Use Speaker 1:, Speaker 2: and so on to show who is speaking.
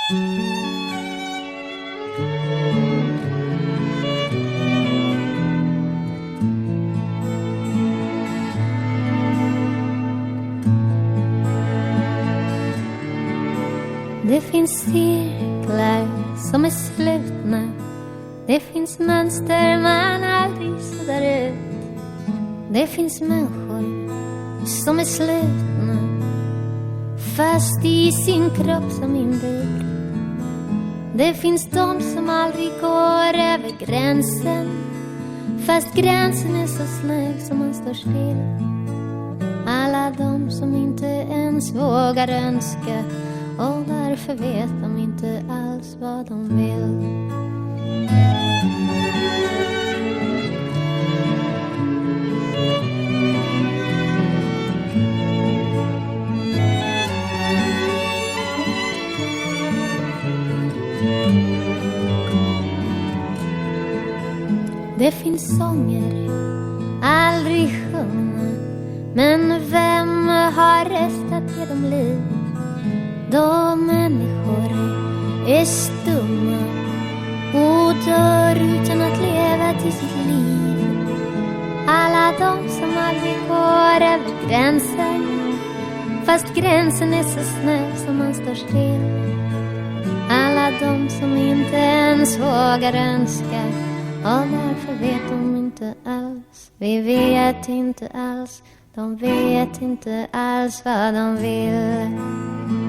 Speaker 1: Det finns cirklar som är slutna. Det finns mönster man aldrig suddar ut. Det finns människor som är slutna, fast i sin kropp som individ. Det finns de som aldrig går över gränsen, fast gränsen är så snäv som man står still. Alla de som inte ens vågar önska, och därför vet de inte alls vad de vill. Det finns sånger aldrig sjungna, men vem har rätt att ge dem liv? Då människor är stumma och dör utan att leva till sitt liv. Alla de som aldrig går över gränsen, fast gränsen är så snäv som man står still. Alla de som inte ens vågar önska, och därför vet de inte alls. Vi vet inte alls, de vet inte alls vad de vill.